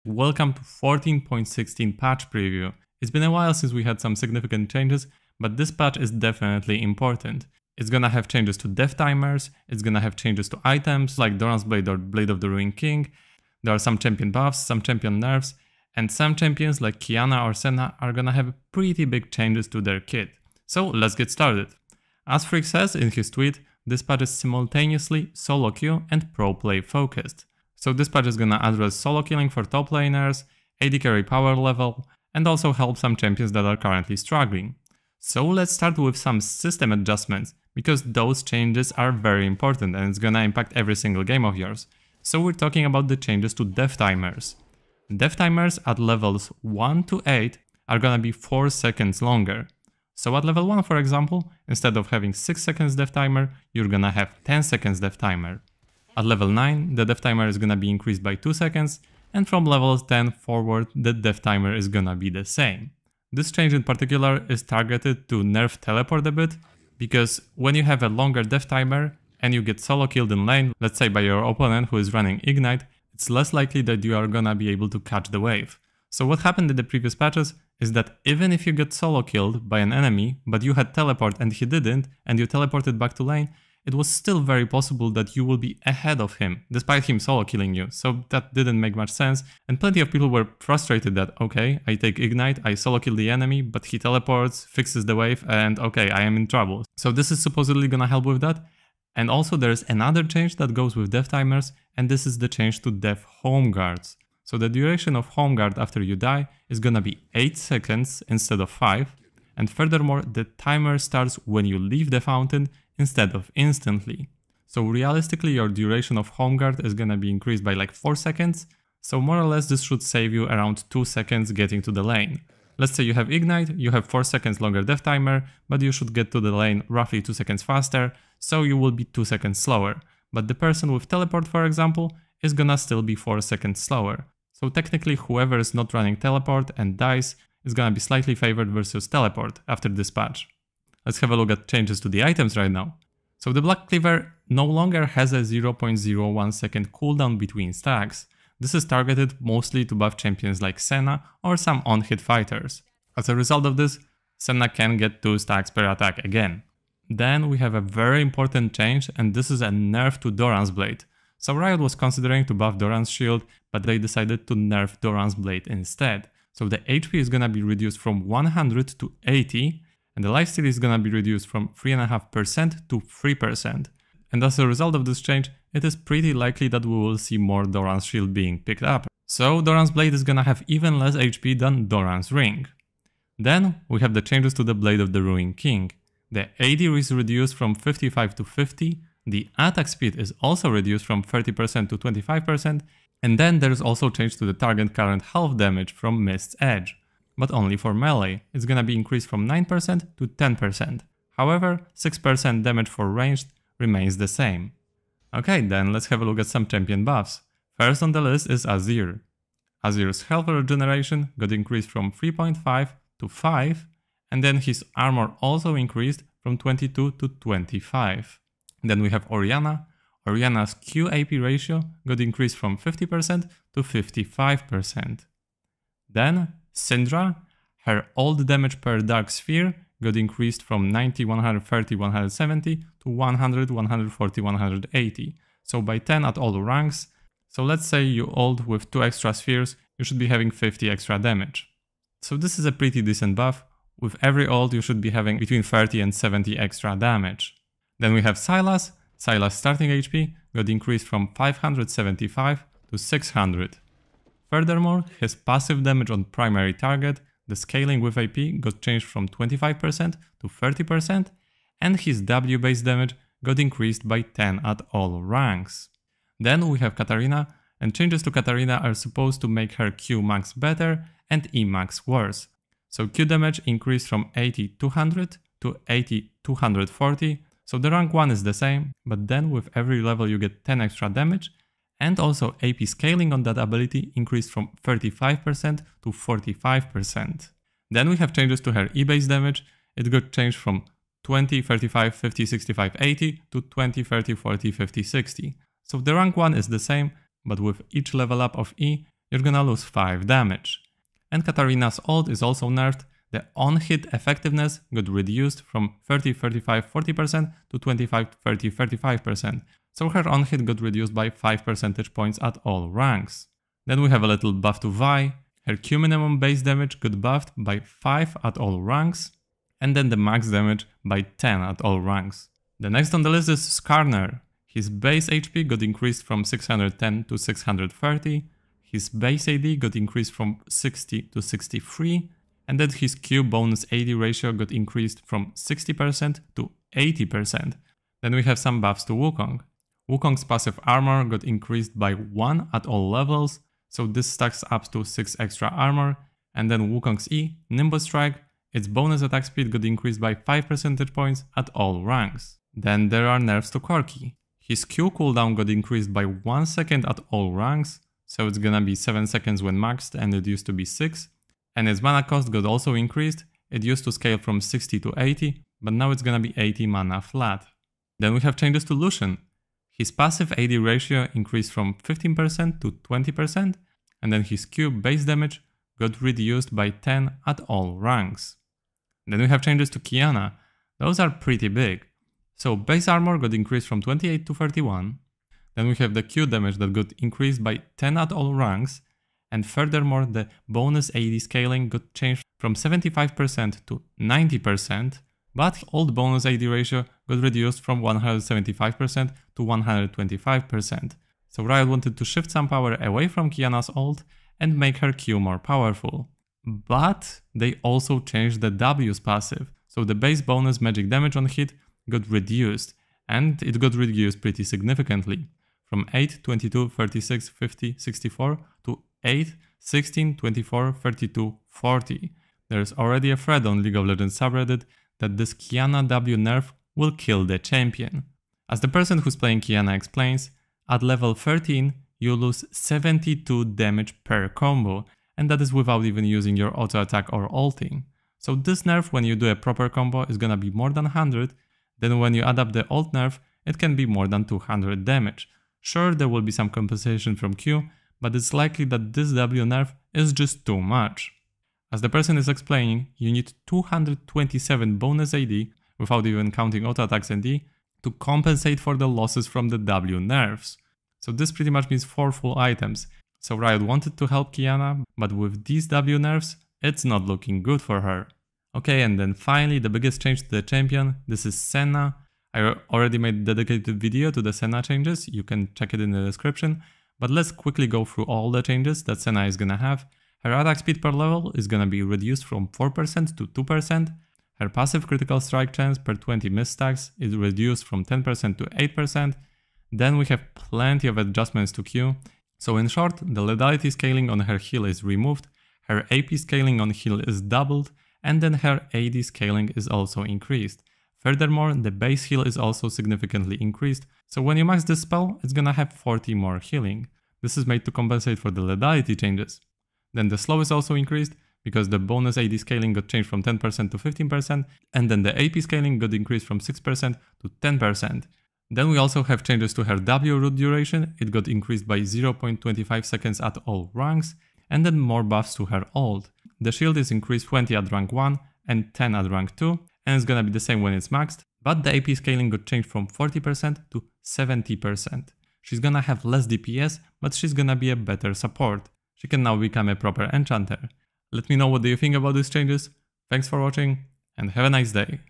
welcome to 14.16 patch preview. It's been a while since we had some significant changes, but this patch is definitely important. It's gonna have changes to death timers, it's gonna have changes to items like Doran's Blade or Blade of the Ruined King. There are some champion buffs, some champion nerfs, and some champions like Kiana or Senna are gonna have pretty big changes to their kit. So let's get started. As Freak says in his tweet, this patch is simultaneously solo queue and pro play focused. So this patch is gonna address solo killing for top laners, AD carry power level, and also help some champions that are currently struggling. So let's start with some system adjustments, because those changes are very important and it's gonna impact every single game of yours. So we're talking about the changes to death timers. Death timers at levels 1 to 8 are gonna be 4 seconds longer. So at level 1, for example, instead of having 6 seconds death timer, you're gonna have 10 seconds death timer. At level 9, the death timer is gonna be increased by 2 seconds, and from level 10 forward, the death timer is gonna be the same. This change in particular is targeted to nerf teleport a bit, because when you have a longer death timer and you get solo killed in lane, let's say by your opponent who is running Ignite, it's less likely that you are gonna be able to catch the wave. So what happened in the previous patches is that even if you get solo killed by an enemy, but you had teleport and he didn't, and you teleported back to lane, it was still very possible that you will be ahead of him, despite him solo killing you. So that didn't make much sense, and plenty of people were frustrated that, okay, I take Ignite, I solo kill the enemy, but he teleports, fixes the wave, and okay, I am in trouble. So this is supposedly gonna help with that. And also there's another change that goes with death timers, and this is the change to death home guards. So the duration of home guard after you die is gonna be 8 seconds instead of 5, and furthermore, the timer starts when you leave the fountain instead of instantly. So realistically, your duration of home guard is gonna be increased by like 4 seconds, so more or less this should save you around 2 seconds getting to the lane. Let's say you have Ignite, you have 4 seconds longer death timer, but you should get to the lane roughly 2 seconds faster, so you will be 2 seconds slower. But the person with teleport, for example, is gonna still be 4 seconds slower. So technically whoever is not running teleport and dies is gonna be slightly favored versus teleport after this patch. Let's have a look at changes to the items right now. So the Black Cleaver no longer has a 0.01 second cooldown between stacks. This is targeted mostly to buff champions like Senna or some on-hit fighters. As a result of this, Senna can get 2 stacks per attack again. Then we have a very important change, and this is a nerf to Doran's Blade. So Riot was considering to buff Doran's shield, but they decided to nerf Doran's Blade instead. So the HP is gonna be reduced from 100 to 80, and the lifesteal is gonna be reduced from 3.5% to 3%. And as a result of this change, it is pretty likely that we will see more Doran's shield being picked up. So Doran's Blade is gonna have even less HP than Doran's Ring. Then we have the changes to the Blade of the Ruined King. The AD is reduced from 55 to 50, the attack speed is also reduced from 30% to 25%, and then there's also change to the target current half damage from Mist's Edge. But only for melee, it's gonna be increased from 9% to 10%. However, 6% damage for ranged remains the same. Okay, then let's have a look at some champion buffs. First on the list is Azir. Azir's health regeneration got increased from 3.5 to 5, and then his armor also increased from 22 to 25. Then we have Orianna. Orianna's Q-AP ratio got increased from 50% to 55%. Then Syndra, her ult damage per Dark Sphere got increased from 90, 130, 170 to 100, 140, 180. So by 10 at all ranks. So let's say you ult with 2 extra spheres, you should be having 50 extra damage. So this is a pretty decent buff. With every ult you should be having between 30 and 70 extra damage. Then we have Sylas. Sylas' starting HP got increased from 575 to 600. Furthermore, his passive damage on primary target, the scaling with AP, got changed from 25% to 30%, and his W-based damage got increased by 10 at all ranks. Then we have Katarina, and changes to Katarina are supposed to make her Q max better and E max worse. So Q damage increased from 80-200 to 80-240, so the rank 1 is the same, but then with every level you get 10 extra damage, and also AP scaling on that ability increased from 35% to 45%. Then we have changes to her E-base damage. It got changed from 20, 35, 50, 65, 80 to 20, 30, 40, 50, 60. So the rank 1 is the same, but with each level up of E, you're gonna lose 5 damage. And Katarina's ult is also nerfed. The on-hit effectiveness got reduced from 30-35-40% to 25-30-35%, so her on-hit got reduced by 5 percentage points at all ranks. Then we have a little buff to Vi. Her Q minimum base damage got buffed by 5 at all ranks, and then the max damage by 10 at all ranks. The next on the list is Skarner. His base HP got increased from 610 to 630, his base AD got increased from 60 to 63, and then his Q bonus AD ratio got increased from 60% to 80%. Then we have some buffs to Wukong. Wukong's passive armor got increased by 1 at all levels, so this stacks up to 6 extra armor, and then Wukong's E, Nimbus Strike, its bonus attack speed got increased by 5 percentage points at all ranks. Then there are nerfs to Corki. His Q cooldown got increased by 1 second at all ranks, so it's gonna be 7 seconds when maxed and it used to be 6. And its mana cost got also increased, it used to scale from 60 to 80, but now it's gonna be 80 mana flat. Then we have changes to Lucian. His passive AD ratio increased from 15% to 20%, and then his Q base damage got reduced by 10 at all ranks. Then we have changes to Kiana. Those are pretty big. So base armor got increased from 28 to 31, then we have the Q damage that got increased by 10 at all ranks, and furthermore the bonus AD scaling got changed from 75% to 90%, but old bonus AD ratio got reduced from 175% to 125%. So Riot wanted to shift some power away from Kiana's ult and make her Q more powerful. But they also changed the W's passive, so the base bonus magic damage on hit got reduced, and it got reduced pretty significantly, from 8, 22, 36, 50, 64 to 8, 16, 24, 32, 40. There's already a thread on League of Legends subreddit that this Kiana W nerf will kill the champion. As the person who's playing Kiana explains, at level 13 you lose 72 damage per combo, and that is without even using your auto attack or ulting. So this nerf, when you do a proper combo, is gonna be more than 100, then when you add up the ult nerf, it can be more than 200 damage. Sure, there will be some compensation from Q, but it's likely that this W nerf is just too much. As the person is explaining, you need 227 bonus AD, without even counting auto attacks and D, to compensate for the losses from the W nerfs. So this pretty much means 4 full items. So Riot wanted to help Kiana, but with these W nerfs, it's not looking good for her. Okay, and then finally the biggest change to the champion, this is Senna. I already made a dedicated video to the Senna changes, you can check it in the description, but let's quickly go through all the changes that Senna is gonna have. Her attack speed per level is gonna be reduced from 4% to 2%, her passive critical strike chance per 20 misstacks is reduced from 10% to 8%, then we have plenty of adjustments to Q. So in short, the lethality scaling on her heal is removed, her AP scaling on heal is doubled, and then her AD scaling is also increased. Furthermore, the base heal is also significantly increased, so when you max this spell, it's gonna have 40 more healing. This is made to compensate for the lethality changes. Then the slow is also increased, because the bonus AD scaling got changed from 10% to 15%, and then the AP scaling got increased from 6% to 10%. Then we also have changes to her W root duration, it got increased by 0.25 seconds at all ranks, and then more buffs to her ult. The shield is increased 20 at rank 1 and 10 at rank 2, and it's gonna be the same when it's maxed, but the AP scaling got changed from 40% to 70%. She's gonna have less DPS, but she's gonna be a better support. She can now become a proper enchanter. Let me know what do you think about these changes. Thanks for watching, and have a nice day.